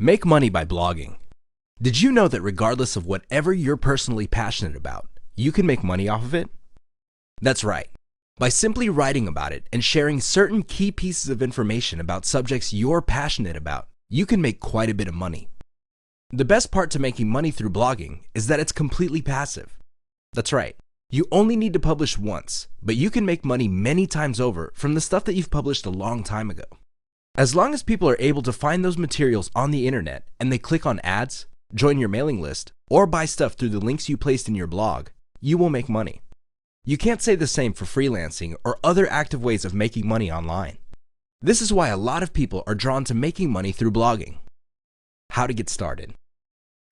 Make money by blogging. Did you know that regardless of whatever you're personally passionate about, you can make money off of it? That's right. By simply writing about it and sharing certain key pieces of information about subjects you're passionate about, you can make quite a bit of money. The best part to making money through blogging is that it's completely passive. That's right. You only need to publish once, but you can make money many times over from the stuff that you've published a long time ago. As long as people are able to find those materials on the internet and they click on ads, join your mailing list, or buy stuff through the links you placed in your blog, you will make money. You can't say the same for freelancing or other active ways of making money online. This is why a lot of people are drawn to making money through blogging. How to get started.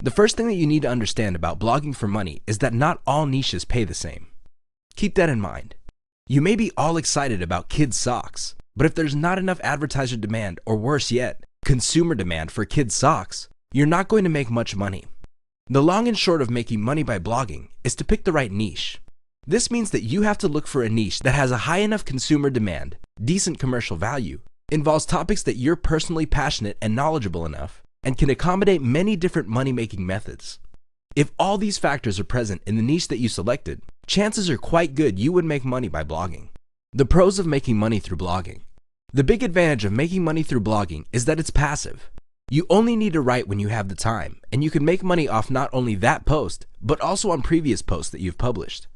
The first thing that you need to understand about blogging for money is that not all niches pay the same. Keep that in mind. You may be all excited about kids' socks, but if there's not enough advertiser demand, or worse yet, consumer demand for kids' socks, you're not going to make much money. The long and short of making money by blogging is to pick the right niche. This means that you have to look for a niche that has a high enough consumer demand, decent commercial value, involves topics that you're personally passionate and knowledgeable enough, and can accommodate many different money-making methods. If all these factors are present in the niche that you selected, chances are quite good you would make money by blogging. The pros of making money through blogging. The big advantage of making money through blogging is that it's passive. You only need to write when you have the time, and you can make money off not only that post, but also on previous posts that you've published.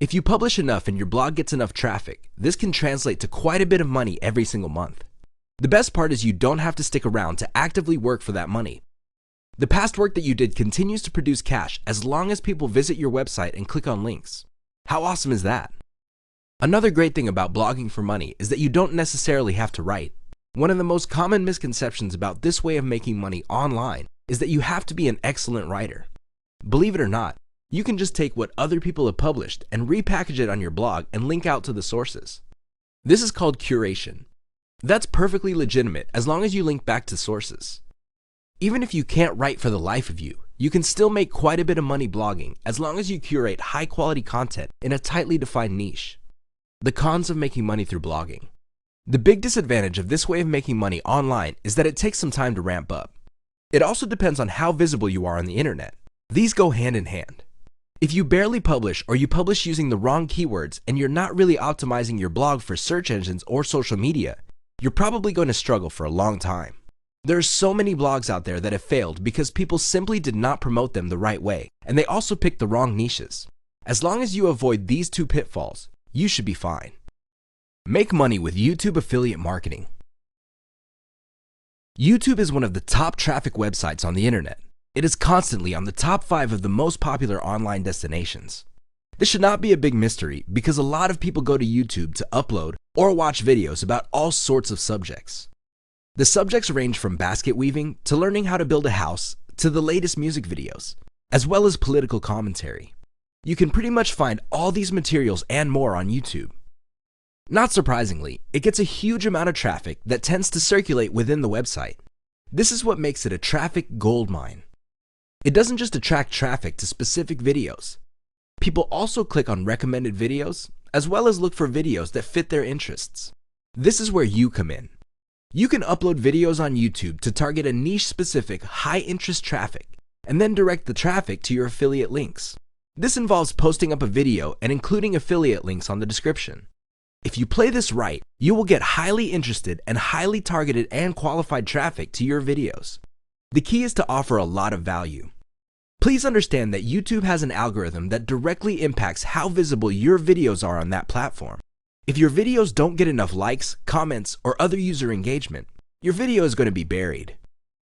If you publish enough and your blog gets enough traffic, this can translate to quite a bit of money every single month. The best part is you don't have to stick around to actively work for that money. The past work that you did continues to produce cash as long as people visit your website and click on links. How awesome is that? Another great thing about blogging for money is that you don't necessarily have to write. One of the most common misconceptions about this way of making money online is that you have to be an excellent writer. Believe it or not, you can just take what other people have published and repackage it on your blog and link out to the sources. This is called curation. That's perfectly legitimate as long as you link back to sources. Even if you can't write for the life of you, you can still make quite a bit of money blogging as long as you curate high-quality content in a tightly defined niche. The cons of making money through blogging. The big disadvantage of this way of making money online is that it takes some time to ramp up. It also depends on how visible you are on the internet. These go hand in hand. If you barely publish or you publish using the wrong keywords and you're not really optimizing your blog for search engines or social media, you're probably going to struggle for a long time. There are so many blogs out there that have failed because people simply did not promote them the right way, and they also picked the wrong niches. As long as you avoid these two pitfalls, you should be fine. Make money with YouTube affiliate marketing. YouTube is one of the top traffic websites on the internet. It is constantly on the top 5 of the most popular online destinations. This should not be a big mystery because a lot of people go to YouTube to upload or watch videos about all sorts of subjects. The subjects range from basket weaving to learning how to build a house to the latest music videos, as well as political commentary. You can pretty much find all these materials and more on YouTube. Not surprisingly, it gets a huge amount of traffic that tends to circulate within the website. This is what makes it a traffic goldmine. It doesn't just attract traffic to specific videos. People also click on recommended videos, as well as look for videos that fit their interests. This is where you come in. You can upload videos on YouTube to target a niche-specific, high-interest traffic, and then direct the traffic to your affiliate links. This involves posting up a video and including affiliate links on the description. If you play this right, you will get highly interested and highly targeted and qualified traffic to your videos. The key is to offer a lot of value. Please understand that YouTube has an algorithm that directly impacts how visible your videos are on that platform. If your videos don't get enough likes, comments, or other user engagement, your video is going to be buried.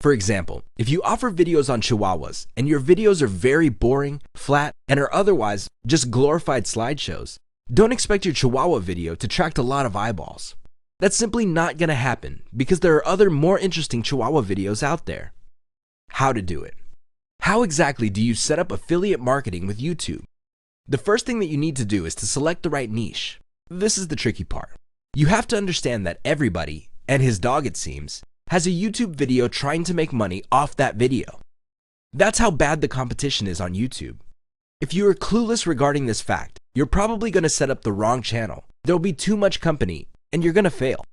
For example, if you offer videos on chihuahuas and your videos are very boring, flat, and are otherwise just glorified slideshows, don't expect your chihuahua video to attract a lot of eyeballs. That's simply not going to happen because there are other more interesting chihuahua videos out there. How to do it. How exactly do you set up affiliate marketing with YouTube? The first thing that you need to do is to select the right niche. This is the tricky part. You have to understand that everybody, and his dog it seems, has a YouTube video trying to make money off that video. That's how bad the competition is on YouTube. If you are clueless regarding this fact, you're probably going to set up the wrong channel. There'll be too much company, and you're going to fail.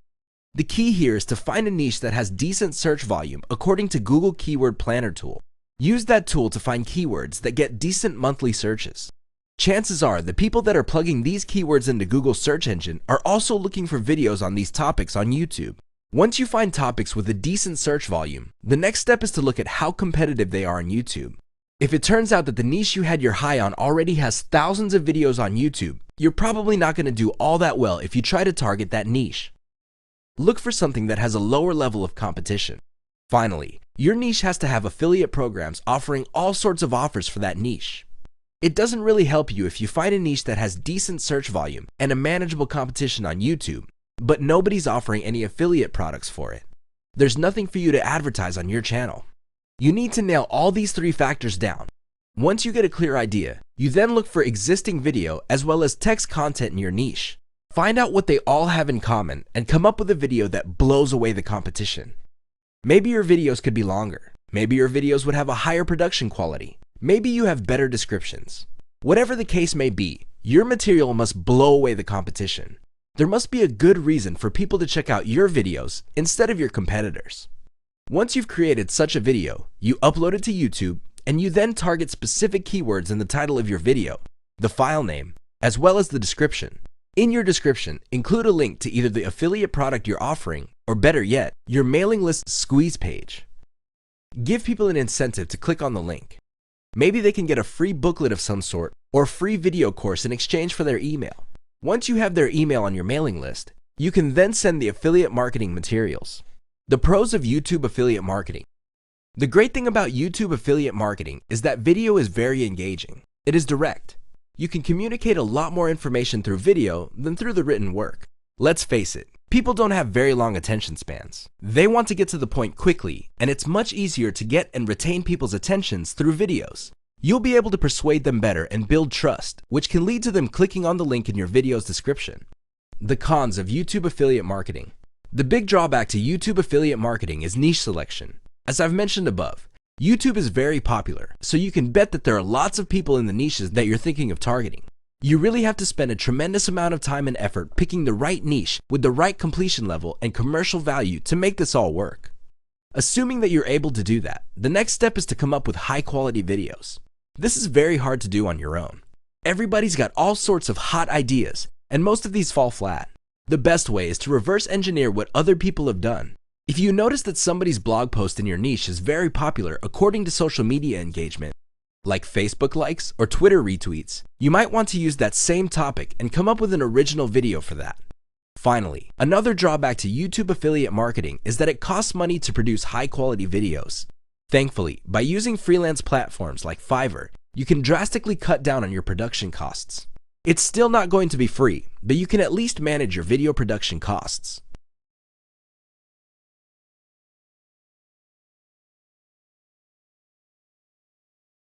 The key here is to find a niche that has decent search volume according to Google Keyword Planner tool. Use that tool to find keywords that get decent monthly searches. Chances are the people that are plugging these keywords into Google's search engine are also looking for videos on these topics on YouTube. Once you find topics with a decent search volume, the next step is to look at how competitive they are on YouTube. If it turns out that the niche you had your eye on already has thousands of videos on YouTube, you're probably not going to do all that well if you try to target that niche. Look for something that has a lower level of competition. Finally, your niche has to have affiliate programs offering all sorts of offers for that niche. It doesn't really help you if you find a niche that has decent search volume and a manageable competition on YouTube, but nobody's offering any affiliate products for it. There's nothing for you to advertise on your channel. You need to nail all these three factors down. Once you get a clear idea, you then look for existing video as well as text content in your niche. Find out what they all have in common and come up with a video that blows away the competition. Maybe your videos could be longer. Maybe your videos would have a higher production quality. Maybe you have better descriptions. Whatever the case may be, your material must blow away the competition. There must be a good reason for people to check out your videos instead of your competitors. Once you've created such a video, you upload it to YouTube, and you then target specific keywords in the title of your video, the file name, as well as the description. In your description, include a link to either the affiliate product you're offering, or better yet, your mailing list squeeze page. Give people an incentive to click on the link. Maybe they can get a free booklet of some sort or a free video course in exchange for their email. Once you have their email on your mailing list, you can then send the affiliate marketing materials. The pros of YouTube affiliate marketing. The great thing about YouTube affiliate marketing is that video is very engaging. It is direct. You can communicate a lot more information through video than through the written work. Let's face it, people don't have very long attention spans. They want to get to the point quickly, and it's much easier to get and retain people's attentions through videos. You'll be able to persuade them better and build trust, which can lead to them clicking on the link in your video's description. The cons of YouTube affiliate marketing. The big drawback to YouTube affiliate marketing is niche selection. As I've mentioned above, YouTube is very popular, so you can bet that there are lots of people in the niches that you're thinking of targeting. You really have to spend a tremendous amount of time and effort picking the right niche with the right completion level and commercial value to make this all work. Assuming that you're able to do that, the next step is to come up with high-quality videos. This is very hard to do on your own. Everybody's got all sorts of hot ideas, and most of these fall flat. The best way is to reverse engineer what other people have done. If you notice that somebody's blog post in your niche is very popular according to social media engagement, like Facebook likes or Twitter retweets, you might want to use that same topic and come up with an original video for that. Finally, another drawback to YouTube affiliate marketing is that it costs money to produce high-quality videos. Thankfully, by using freelance platforms like Fiverr, you can drastically cut down on your production costs. It's still not going to be free, but you can at least manage your video production costs.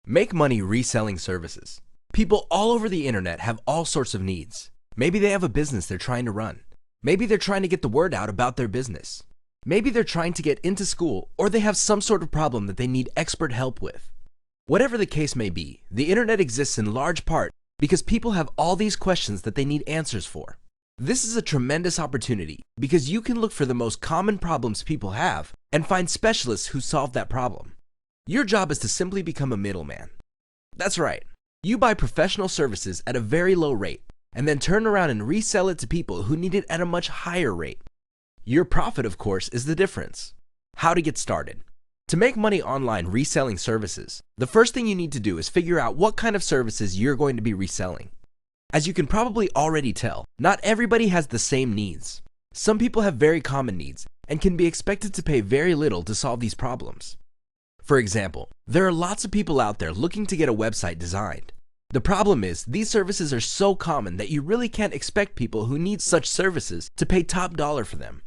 Make money reselling services. People all over the internet have all sorts of needs. Maybe they have a business they're trying to run. Maybe they're trying to get the word out about their business. Maybe they're trying to get into school, or they have some sort of problem that they need expert help with. Whatever the case may be, the internet exists in large part because people have all these questions that they need answers for. This is a tremendous opportunity because you can look for the most common problems people have and find specialists who solve that problem. Your job is to simply become a middleman. That's right. You buy professional services at a very low rate and then turn around and resell it to people who need it at a much higher rate. Your profit, of course, is the difference. How to get started. To make money online reselling services, the first thing you need to do is figure out what kind of services you're going to be reselling. As you can probably already tell, not everybody has the same needs. Some people have very common needs and can be expected to pay very little to solve these problems. For example, there are lots of people out there looking to get a website designed. The problem is, these services are so common that you really can't expect people who need such services to pay top dollar for them.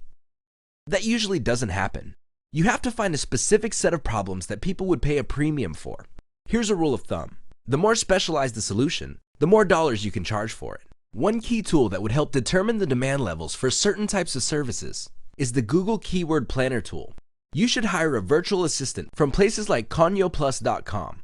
That usually doesn't happen. You have to find a specific set of problems that people would pay a premium for. Here's a rule of thumb. The more specialized the solution, the more dollars you can charge for it. One key tool that would help determine the demand levels for certain types of services is the Google Keyword Planner tool. You should hire a virtual assistant from places like conyoplus.com.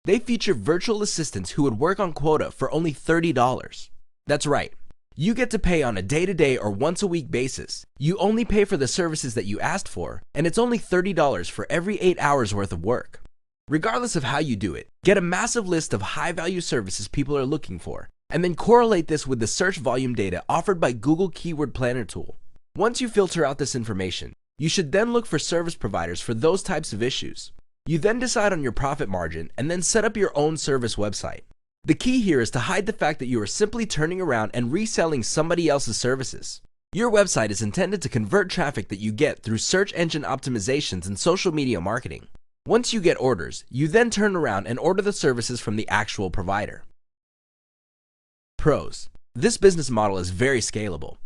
They feature virtual assistants who would work on quota for only $30. That's right. You get to pay on a day-to-day or once-a-week basis. You only pay for the services that you asked for, and it's only $30 for every 8 hours worth of work. Regardless of how you do it, get a massive list of high-value services people are looking for, and then correlate this with the search volume data offered by Google Keyword Planner tool. Once you filter out this information, you should then look for service providers for those types of issues. You then decide on your profit margin and then set up your own service website. The key here is to hide the fact that you are simply turning around and reselling somebody else's services. Your website is intended to convert traffic that you get through search engine optimizations and social media marketing. Once you get orders, you then turn around and order the services from the actual provider. Pros: this business model is very scalable.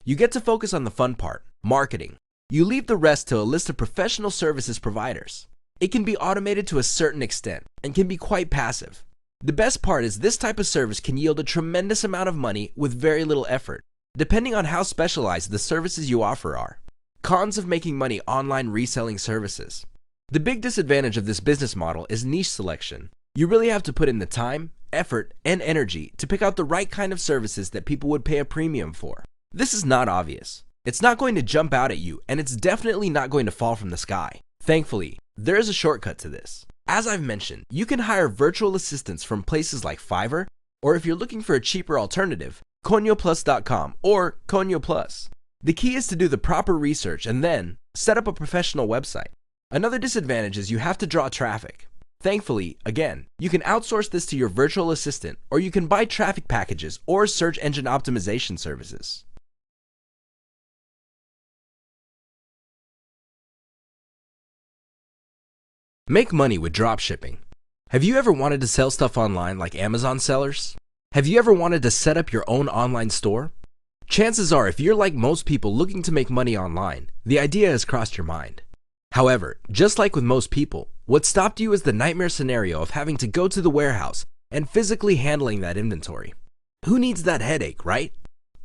You get to focus on the fun part, marketing. You leave the rest to a list of professional services providers. It can be automated to a certain extent and can be quite passive. The best part is this type of service can yield a tremendous amount of money with very little effort, depending on how specialized the services you offer are. Cons of making money online reselling services. The big disadvantage of this business model is niche selection. You really have to put in the time, effort, and energy to pick out the right kind of services that people would pay a premium for. This is not obvious. It's not going to jump out at you, and it's definitely not going to fall from the sky. Thankfully, there is a shortcut to this. As I've mentioned, you can hire virtual assistants from places like Fiverr, or if you're looking for a cheaper alternative, ConioPlus.com or Conio Plus. The key is to do the proper research and then set up a professional website. Another disadvantage is you have to draw traffic. Thankfully, again, you can outsource this to your virtual assistant, or you can buy traffic packages or search engine optimization services. Make money with dropshipping. Have you ever wanted to sell stuff online like Amazon sellers? Have you ever wanted to set up your own online store? Chances are, if you're like most people looking to make money online, the idea has crossed your mind. However, just like with most people, what stopped you is the nightmare scenario of having to go to the warehouse and physically handling that inventory. Who needs that headache, right?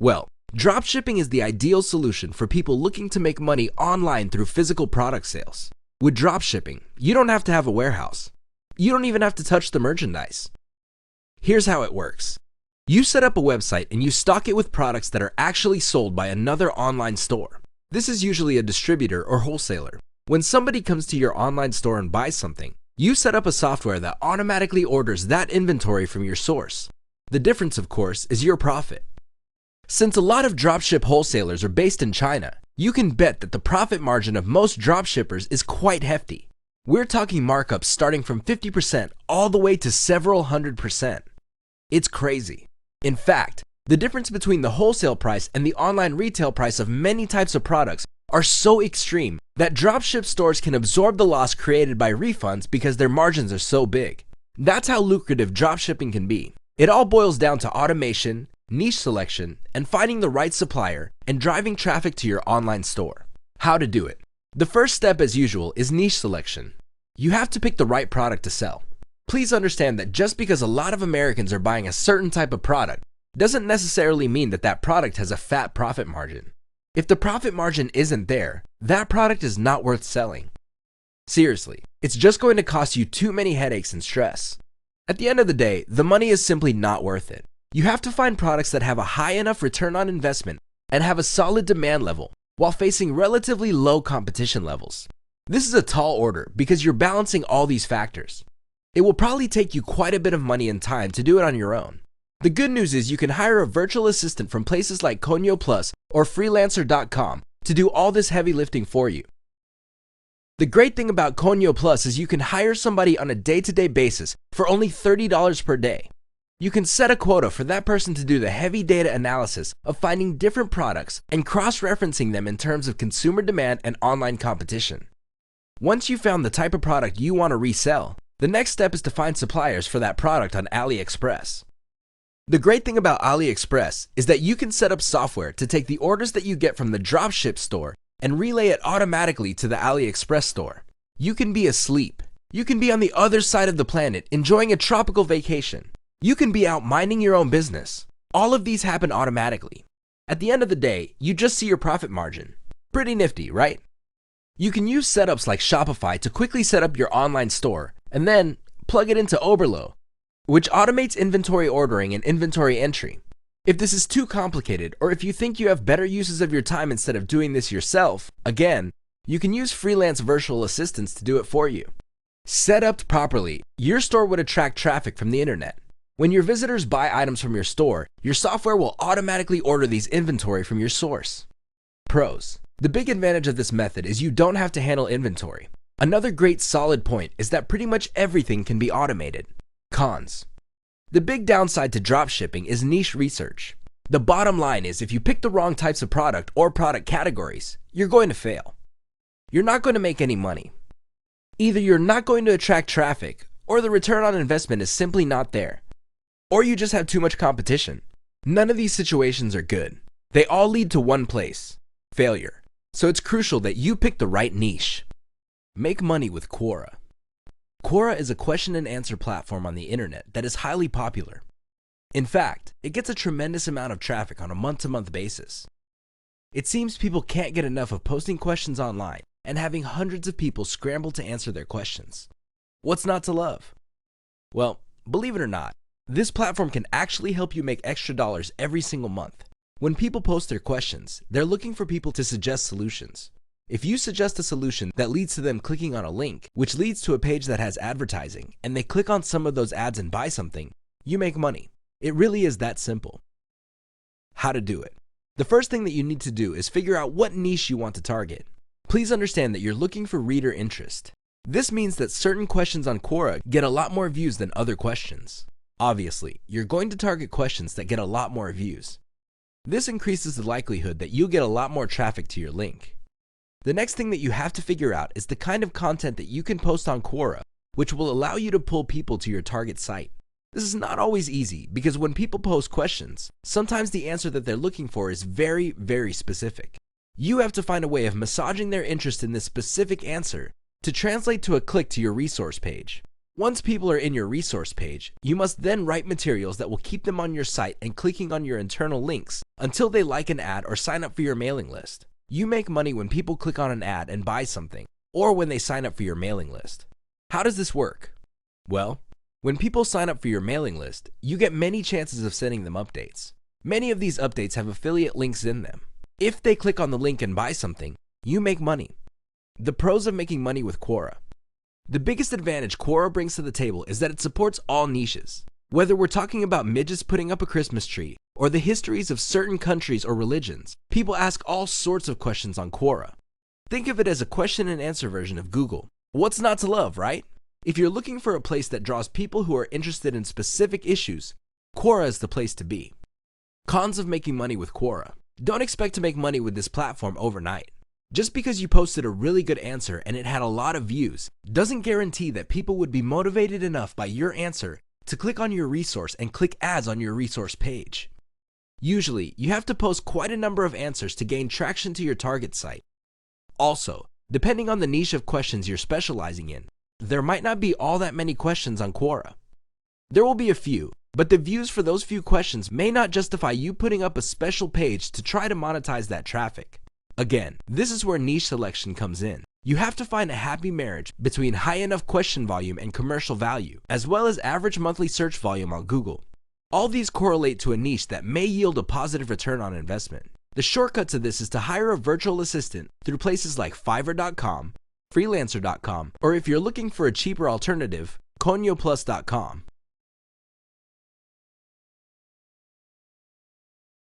Well, dropshipping is the ideal solution for people looking to make money online through physical product sales. With dropshipping, you don't have to have a warehouse. You don't even have to touch the merchandise. Here's how it works. You set up a website and you stock it with products that are actually sold by another online store. This is usually a distributor or wholesaler. When somebody comes to your online store and buys something, you set up a software that automatically orders that inventory from your source. The difference, of course, is your profit. Since a lot of dropship wholesalers are based in China, you can bet that the profit margin of most dropshippers is quite hefty. We're talking markups starting from 50% all the way to several 100%. It's crazy. In fact, the difference between the wholesale price and the online retail price of many types of products are so extreme that dropship stores can absorb the loss created by refunds because their margins are so big. That's how lucrative dropshipping can be. It all boils down to automation, niche selection, and finding the right supplier and driving traffic to your online store. How to do it. The first step, as usual, is niche selection. You have to pick the right product to sell. Please understand that just because a lot of Americans are buying a certain type of product doesn't necessarily mean that that product has a fat profit margin. If the profit margin isn't there, that product is not worth selling. Seriously, it's just going to cost you too many headaches and stress. At the end of the day, the money is simply not worth it. You have to find products that have a high enough return on investment and have a solid demand level while facing relatively low competition levels. This is a tall order because you're balancing all these factors. It will probably take you quite a bit of money and time to do it on your own. The good news is you can hire a virtual assistant from places like Conio Plus or freelancer.com to do all this heavy lifting for you. The great thing about Conio Plus is you can hire somebody on a day-to-day basis for only $30 per day. You can set a quota for that person to do the heavy data analysis of finding different products and cross-referencing them in terms of consumer demand and online competition. Once you've found the type of product you want to resell, the next step is to find suppliers for that product on AliExpress. The great thing about AliExpress is that you can set up software to take the orders that you get from the dropship store and relay it automatically to the AliExpress store. You can be asleep. You can be on the other side of the planet enjoying a tropical vacation. You can be out minding your own business. All of these happen automatically. At the end of the day, you just see your profit margin. Pretty nifty, right? You can use setups like Shopify to quickly set up your online store and then plug it into Oberlo, which automates inventory ordering and inventory entry. If this is too complicated, or if you think you have better uses of your time instead of doing this yourself, again, you can use freelance virtual assistants to do it for you. Set up properly, your store would attract traffic from the internet. When your visitors buy items from your store, your software will automatically order these inventory from your source. Pros. The big advantage of this method is you don't have to handle inventory. Another great solid point is that pretty much everything can be automated. Cons. The big downside to dropshipping is niche research. The bottom line is if you pick the wrong types of product or product categories, you're going to fail. You're not going to make any money. Either you're not going to attract traffic, or the return on investment is simply not there. Or you just have too much competition. None of these situations are good. They all lead to one place: failure. So it's crucial that you pick the right niche. Make money with Quora. Quora is a question and answer platform on the internet that is highly popular. In fact, it gets a tremendous amount of traffic on a month-to-month basis. It seems people can't get enough of posting questions online and having hundreds of people scramble to answer their questions. What's not to love? Well, believe it or not, this platform can actually help you make extra dollars every single month. When people post their questions, they're looking for people to suggest solutions. If you suggest a solution that leads to them clicking on a link, which leads to a page that has advertising, and they click on some of those ads and buy something, you make money. It really is that simple. How to do it? The first thing that you need to do is figure out what niche you want to target. Please understand that you're looking for reader interest. This means that certain questions on Quora get a lot more views than other questions. Obviously, you're going to target questions that get a lot more views. This increases the likelihood that you'll get a lot more traffic to your link. The next thing that you have to figure out is the kind of content that you can post on Quora, which will allow you to pull people to your target site. This is not always easy because when people post questions, sometimes the answer that they're looking for is very, very specific. You have to find a way of massaging their interest in this specific answer to translate to a click to your resource page. Once people are in your resource page, you must then write materials that will keep them on your site and clicking on your internal links until they like an ad or sign up for your mailing list. You make money when people click on an ad and buy something, or when they sign up for your mailing list. How does this work? Well, when people sign up for your mailing list, you get many chances of sending them updates. Many of these updates have affiliate links in them. If they click on the link and buy something, you make money. The pros of making money with Quora. The biggest advantage Quora brings to the table is that it supports all niches. Whether we're talking about midgets putting up a Christmas tree, or the histories of certain countries or religions, people ask all sorts of questions on Quora. Think of it as a question and answer version of Google. What's not to love, right? If you're looking for a place that draws people who are interested in specific issues, Quora is the place to be. Cons of making money with Quora. Don't expect to make money with this platform overnight. Just because you posted a really good answer and it had a lot of views doesn't guarantee that people would be motivated enough by your answer to click on your resource and click ads on your resource page. Usually, you have to post quite a number of answers to gain traction to your target site. Also, depending on the niche of questions you're specializing in, there might not be all that many questions on Quora. There will be a few, but the views for those few questions may not justify you putting up a special page to try to monetize that traffic. Again, this is where niche selection comes in. You have to find a happy marriage between high enough question volume and commercial value, as well as average monthly search volume on Google. All these correlate to a niche that may yield a positive return on investment. The shortcut to this is to hire a virtual assistant through places like Fiverr.com, Freelancer.com, or if you're looking for a cheaper alternative, ConyoPlus.com.